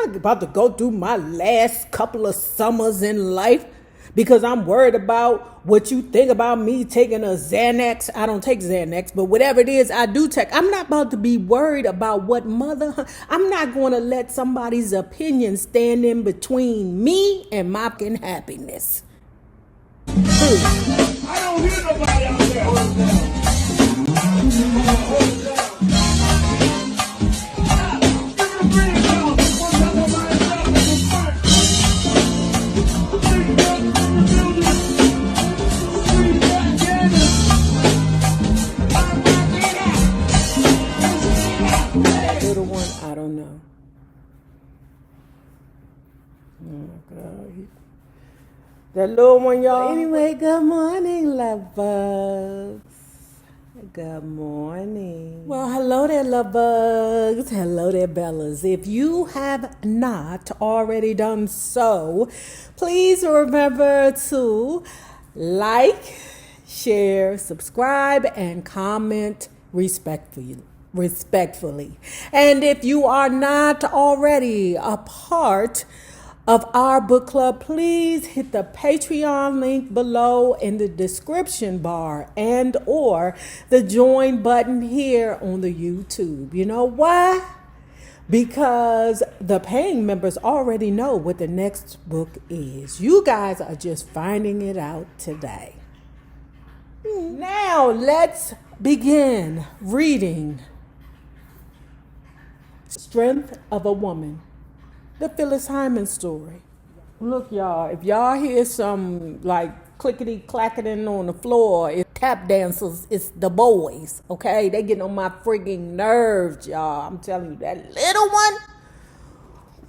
not about to go through my last couple of summers in life because I'm worried about what you think about me taking a Xanax. I don't take Xanax, but whatever it is, I do take. I'm not about to be worried about what mother. I'm not going to let somebody's opinion stand in between me and my fucking happiness. I don't hear nobody out there. Hold it down. Little one, I don't know. Oh my God. That little one, y'all. Anyway, good morning, love bugs. Good morning. Well, hello there, love bugs. Hello there, Bellas. If you have not already done so, please remember to like, share, subscribe, and comment respectfully. And if you are not already a part of our book club, please hit the Patreon link below in the description bar and or the join button here on the YouTube. You know why? Because the paying members already know what the next book is. You guys are just finding it out today. Now let's begin reading Strength of a Woman, the Phyllis Hyman story. Look, y'all, if y'all hear some like clickety clacketing on the floor, it's tap dancers, it's the boys, okay? They getting on my frigging nerves, y'all. I'm telling you, that little one.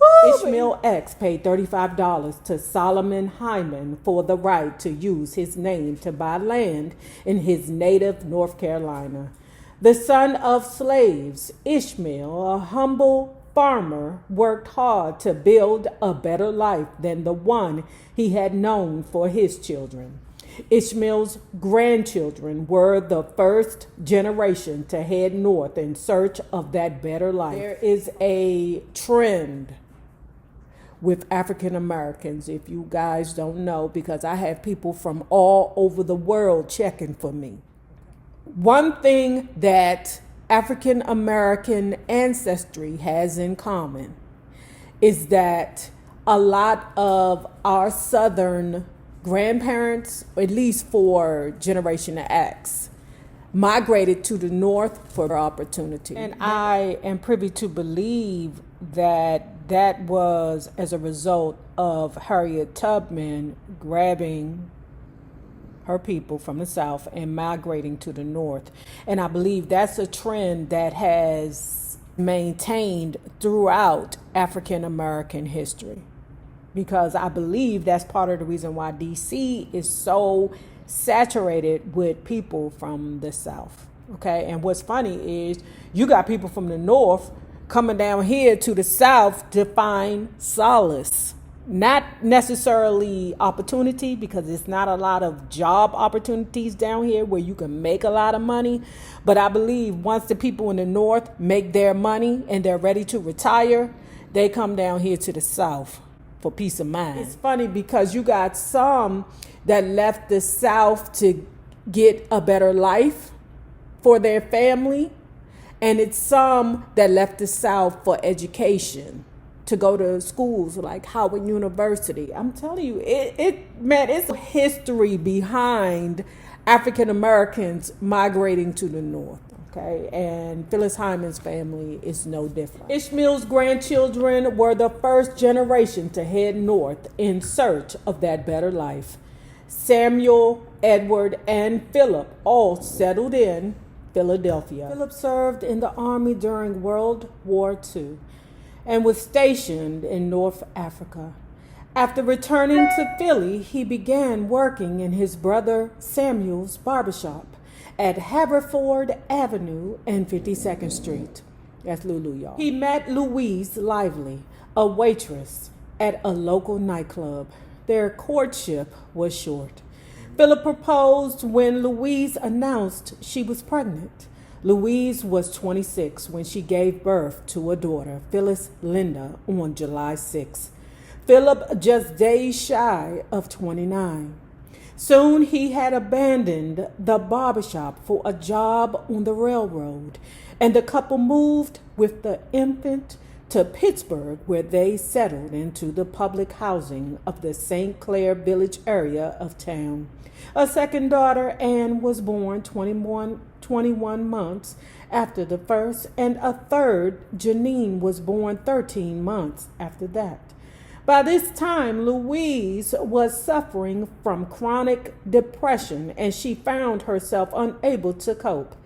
Woo! Ishmael X paid $35 to Solomon Hyman for the right to use his name to buy land in his native North Carolina. The son of slaves, Ishmael, a humble farmer, worked hard to build a better life than the one he had known for his children. Ishmael's grandchildren were the first generation to head north in search of that better life. There is a trend with African Americans, if you guys don't know, because I have people from all over the world checking for me. One thing that African American ancestry has in common is that a lot of our Southern grandparents, at least for Generation X, migrated to the North for opportunity. And I am privy to believe that that was as a result of Harriet Tubman grabbing her people from the South and migrating to the North. And I believe that's a trend that has maintained throughout African American history, because I believe that's part of the reason why DC is so saturated with people from the South. Okay, and what's funny is you got people from the North coming down here to the South to find solace. Not necessarily opportunity, because it's not a lot of job opportunities down here where you can make a lot of money. But I believe once the people in the North make their money and they're ready to retire, they come down here to the South for peace of mind. It's funny because you got some that left the South to get a better life for their family, and it's some that left the South for education, to go to schools like Howard University. I'm telling you, it's a history behind African Americans migrating to the North. Okay, and Phyllis Hyman's family is no different. Ishmael's grandchildren were the first generation to head north in search of that better life. Samuel, Edward, and Philip all settled in Philadelphia. Philip served in the army during World War II and was stationed in North Africa. After returning to Philly, he began working in his brother Samuel's barbershop at Haverford Avenue and 52nd Street. That's Lulu, y'all. He met Louise Lively, a waitress at a local nightclub. Their courtship was short. Philip proposed when Louise announced she was pregnant. Louise was 26 when she gave birth to a daughter, Phyllis Linda, on July 6. Philip just days shy of 29. Soon he had abandoned the barbershop for a job on the railroad, and the couple moved with the infant to Pittsburgh, where they settled into the public housing of the St. Clair Village area of town. A second daughter, Anne, was born 21 months after the first, and a third, Janine, was born 13 months after that. By this time, Louise was suffering from chronic depression, and she found herself unable to cope.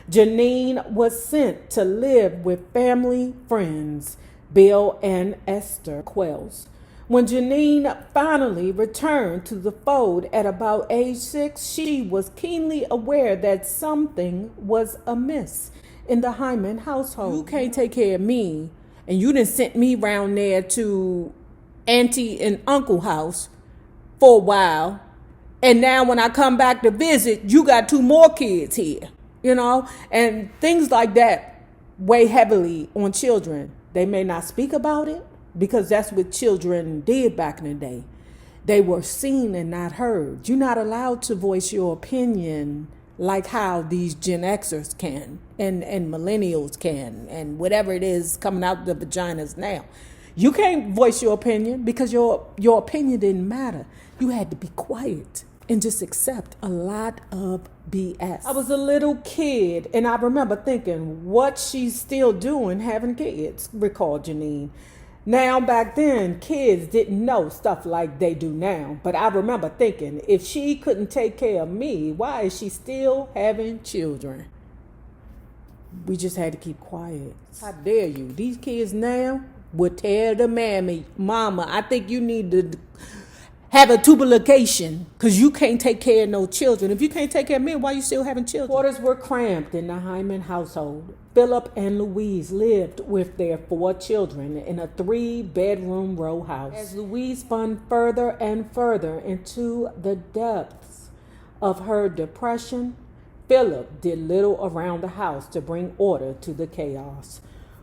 Janine was sent to live with family friends, Bill and Esther Quells. When Janine finally returned to the fold at about age 6, she was keenly aware that something was amiss in the Hyman household. You can't take care of me, and you done sent me round there to auntie and uncle house for a while, and now when I come back to visit, you got 2 more kids here, and things like that weigh heavily on children. They may not speak about it because that's what children did back in the day. They were seen and not heard. You're not allowed to voice your opinion like how these Gen Xers can and millennials can, and whatever it is coming out the vaginas now. You can't voice your opinion because your opinion didn't matter. You had to be quiet and just accept a lot of BS. I was a little kid, and I remember thinking, what she's still doing having kids, recalled Janine. Now, back then, kids didn't know stuff like they do now. But I remember thinking, if she couldn't take care of me, why is she still having children? We just had to keep quiet. How dare you? These kids now would tell the mammy, mama, I think you need to have a tuberculation because you can't take care of no children. If you can't take care of me, why you still having children? Quarters were cramped in the Hyman household. Philip and Louise lived with their 4 children in a 3-bedroom row house. As Louise spun further and further into the depths of her depression, Philip did little around the house to bring order to the chaos.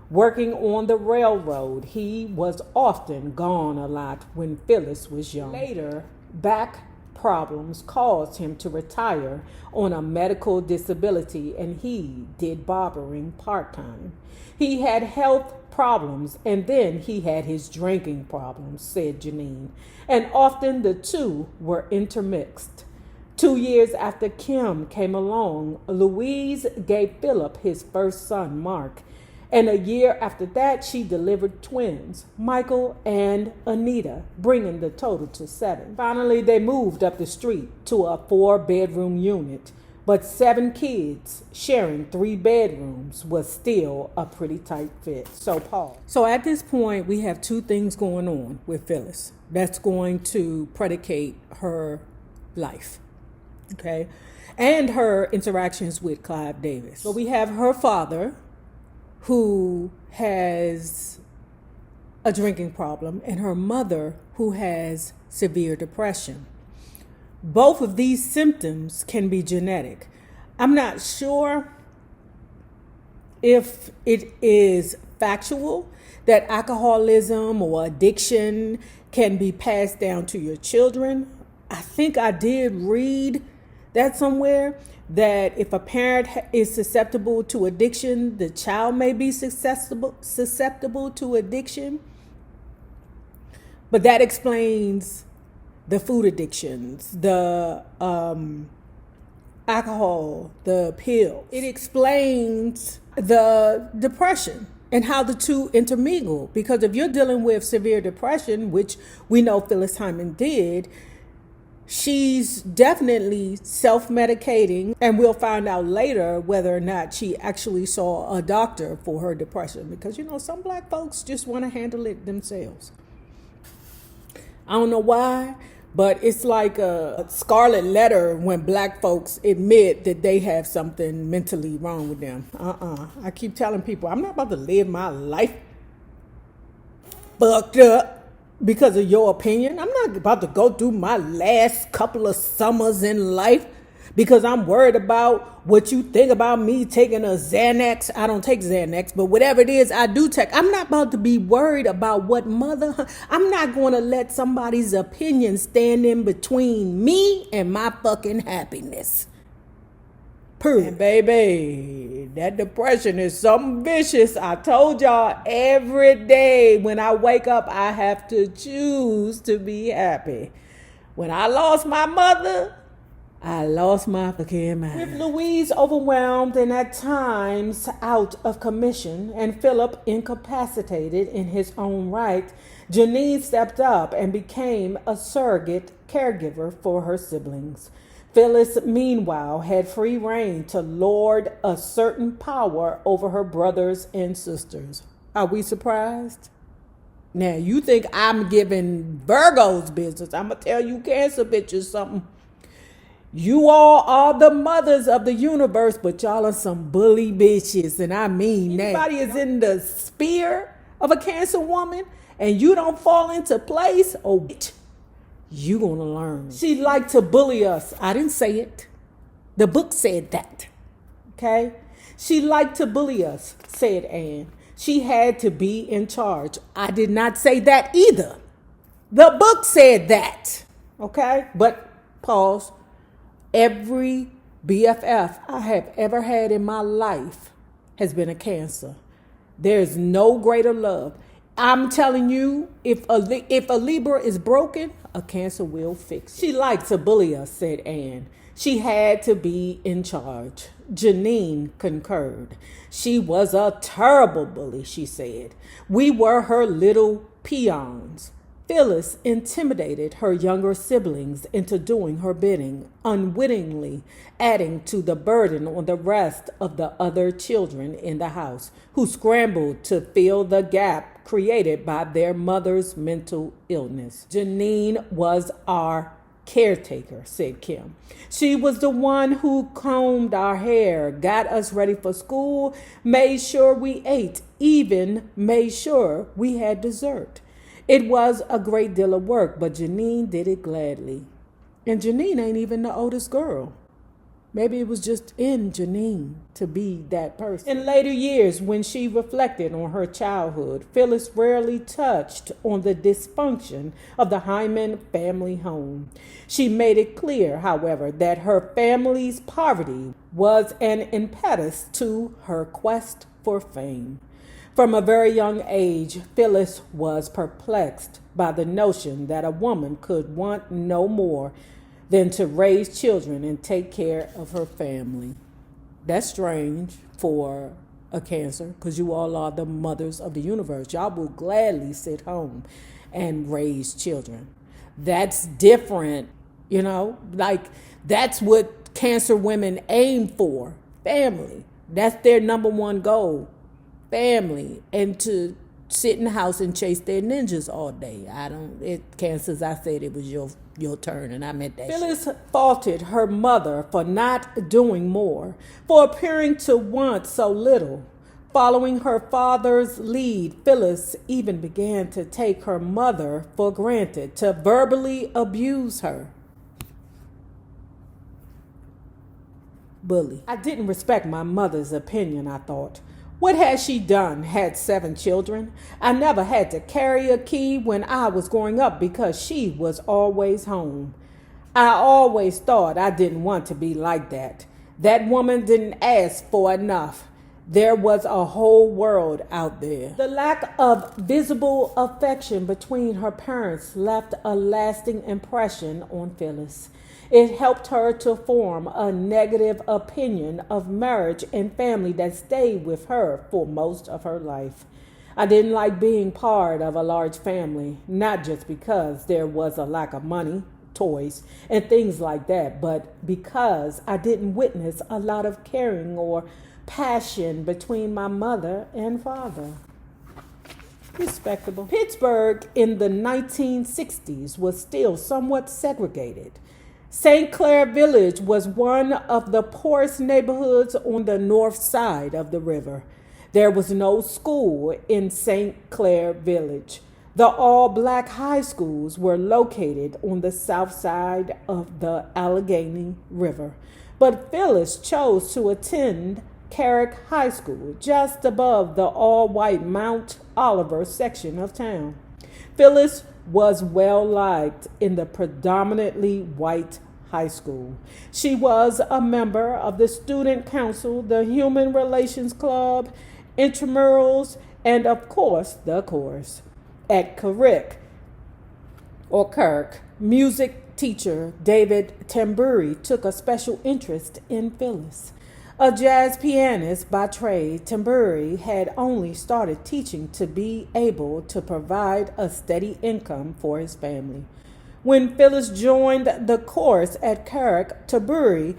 Working on the railroad, he was often gone a lot when Phyllis was young. Later, back problems caused him to retire on a medical disability, and he did barbering part-time. He had health problems, and then he had his drinking problems, said Janine, and often the two were intermixed. 2 years after Kim came along, Louise gave Philip his first son, Mark. And a year after that, she delivered twins, Michael and Anita, bringing the total to 7. Finally, they moved up the street to a 4-bedroom unit, but 7 kids sharing 3 bedrooms was still a pretty tight fit. So, Paul. So at this point, we have 2 things going on with Phyllis that's going to predicate her life, okay, and her interactions with Clive Davis. So we have her father, who has a drinking problem, and her mother, who has severe depression. Both of these symptoms can be genetic. I'm not sure if it is factual that alcoholism or addiction can be passed down to your children. I think I did read that somewhere, that if a parent is susceptible to addiction, the child may be susceptible to addiction. But that explains the food addictions, the alcohol, the pills. It explains the depression and how the two intermingle. Because if you're dealing with severe depression, which we know Phyllis Hyman did, she's definitely self-medicating, and we'll find out later whether or not she actually saw a doctor for her depression, because some black folks just want to handle it themselves. I don't know why, but it's like a scarlet letter when black folks admit that they have something mentally wrong with them. I keep telling people, I'm not about to live my life fucked up because of your opinion. I'm not about to go through my last couple of summers in life because I'm worried about what you think about me taking a Xanax. I don't take Xanax, but whatever it is, I do take. I'm not about to be worried about what mother. I'm not going to let somebody's opinion stand in between me and my fucking happiness. And baby, that depression is something vicious. I told y'all, every day when I wake up, I have to choose to be happy. When I lost my mother, I lost my fucking mind. With Louise overwhelmed and at times out of commission, and Philip incapacitated in his own right, Janine stepped up and became a surrogate caregiver for her siblings. Phyllis, meanwhile, had free reign to lord a certain power over her brothers and sisters. Are we surprised? Now, you think I'm giving Virgo's business. I'm going to tell you Cancer bitches something. You all are the mothers of the universe, but y'all are some bully bitches. And I mean that. Anybody is in the sphere of a Cancer woman and you don't fall into place, oh, you gonna learn. She liked to bully us. I didn't say it. The book said that. Okay? She liked to bully us, said Anne. She had to be in charge. I did not say that either. The book said that. Okay? But pause. Every BFF I have ever had in my life has been a Cancer. There's no greater love. I'm telling you, if a Libra is broken, a Cancer will fix it. She liked to bully us, said Anne. She had to be in charge. Janine concurred. She was a terrible bully, she said. We were her little peons. Phyllis intimidated her younger siblings into doing her bidding, unwittingly adding to the burden on the rest of the other children in the house, who scrambled to fill the gap created by their mother's mental illness. Janine was our caretaker, said Kim. She was the one who combed our hair, got us ready for school, made sure we ate, even made sure we had dessert. It was a great deal of work, but Janine did it gladly. And Janine ain't even the oldest girl. Maybe it was just in Janine to be that person. In later years, when she reflected on her childhood, Phyllis rarely touched on the dysfunction of the Hyman family home. She made it clear, however, that her family's poverty was an impetus to her quest for fame. From a very young age, Phyllis was perplexed by the notion that a woman could want no more than to raise children and take care of her family. That's strange for a Cancer, because you all are the mothers of the universe. Y'all will gladly sit home and raise children. That's different, like that's what Cancer women aim for, family. That's their number one goal. Family, and to sit in the house and chase their ninjas all day. Cancers, I said it was your turn, and I meant that. Phyllis faulted her mother for not doing more, for appearing to want so little. Following her father's lead, Phyllis even began to take her mother for granted, to verbally abuse her. Bully. I didn't respect my mother's opinion, I thought. What had she done? Had 7 children? I never had to carry a key when I was growing up because she was always home. I always thought I didn't want to be like that. That woman didn't ask for enough. There was a whole world out there. The lack of visible affection between her parents left a lasting impression on Phyllis. It helped her to form a negative opinion of marriage and family that stayed with her for most of her life. I didn't like being part of a large family, not just because there was a lack of money, toys, and things like that, but because I didn't witness a lot of caring or passion between my mother and father. Respectable. Pittsburgh in the 1960s was still somewhat segregated. St. Clair Village was one of the poorest neighborhoods on the north side of the river. There was no school in St. Clair Village. The all-black high schools were located on the south side of the Allegheny River, but Phyllis chose to attend Carrick High School, just above the all-white Mount Oliver section of town. Phyllis was well liked in the predominantly white high school. She was a member of the student council, the human relations club, intramurals, and of course the chorus. At Carrick, or Kirk, music teacher David Tambury took a special interest in Phyllis. A jazz pianist by trade, Tambury had only started teaching to be able to provide a steady income for his family. When Phyllis joined the chorus at Carrick, Tambury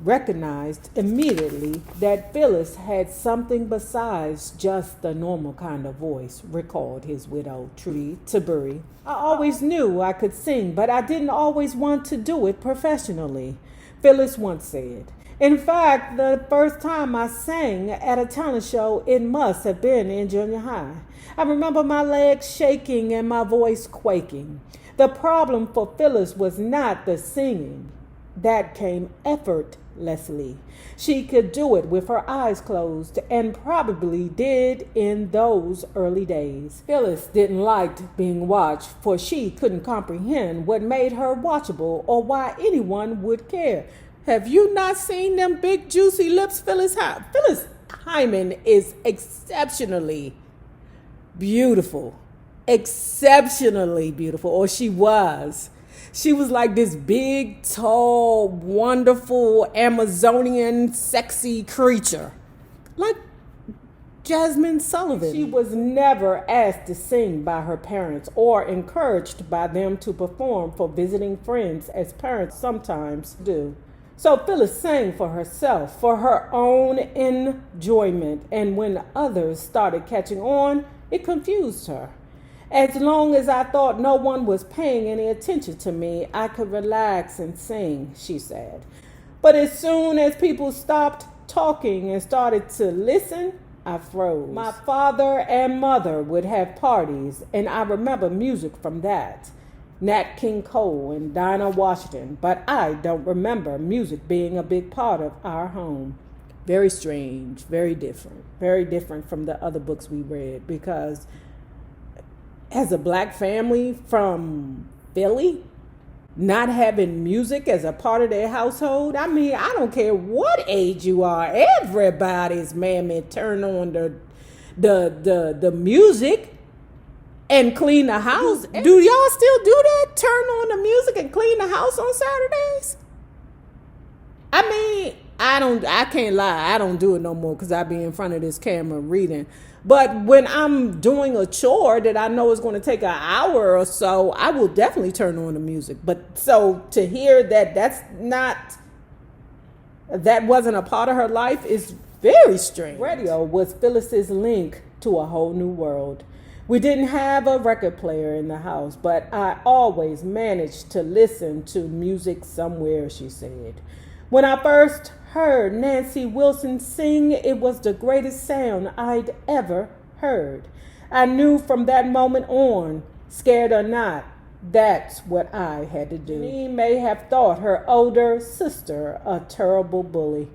recognized immediately that Phyllis had something besides just the normal kind of voice, recalled his widow, Trudy Tambury. I always knew I could sing, but I didn't always want to do it professionally, Phyllis once said. In fact, the first time I sang at a talent show, it must have been in junior high. I remember my legs shaking and my voice quaking. The problem for Phyllis was not the singing. That came effortlessly. She could do it with her eyes closed, and probably did in those early days. Phyllis didn't like being watched, for she couldn't comprehend what made her watchable or why anyone would care. Have you not seen them big juicy lips, Phyllis Hyman is exceptionally beautiful. Exceptionally beautiful, or she was. She was like this big, tall, wonderful, Amazonian, sexy creature. Like Jasmine Sullivan. She was never asked to sing by her parents or encouraged by them to perform for visiting friends, as parents sometimes do. So Phyllis sang for herself, for her own enjoyment, and when others started catching on, it confused her. As long as I thought no one was paying any attention to me, I could relax and sing, she said. But as soon as people stopped talking and started to listen, I froze. My father and mother would have parties, and I remember music from that. Nat King Cole and Dinah Washington, but I don't remember music being a big part of our home. Very strange, very different from the other books we read, because as a black family from Philly, not having music as a part of their household, I mean, I don't care what age you are, everybody's mammy turn on the music and clean the house. Do y'all still do that? Turn on the music and clean the house on Saturdays? I mean, I can't lie, I don't do it no more because I be in front of this camera reading. But when I'm doing a chore that I know is going to take an hour or so, I will definitely turn on the music. But so to hear that that wasn't a part of her life is very strange. Radio was Phyllis's link to a whole new world. We didn't have a record player in the house, but I always managed to listen to music somewhere, she said. When I first heard Nancy Wilson sing, it was the greatest sound I'd ever heard. I knew from that moment on, scared or not, that's what I had to do. She may have thought her older sister a terrible bully,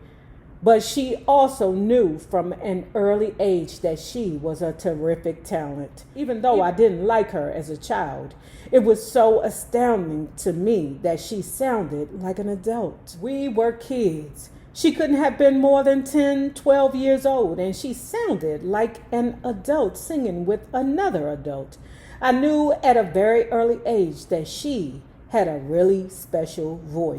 but she also knew from an early age that she was a terrific talent. Even though I didn't like her as a child, it was so astounding to me that she sounded like an adult. We were kids. She couldn't have been more than 10, 12 years old, and she sounded like an adult singing with another adult. I knew at a very early age that she had a really special voice.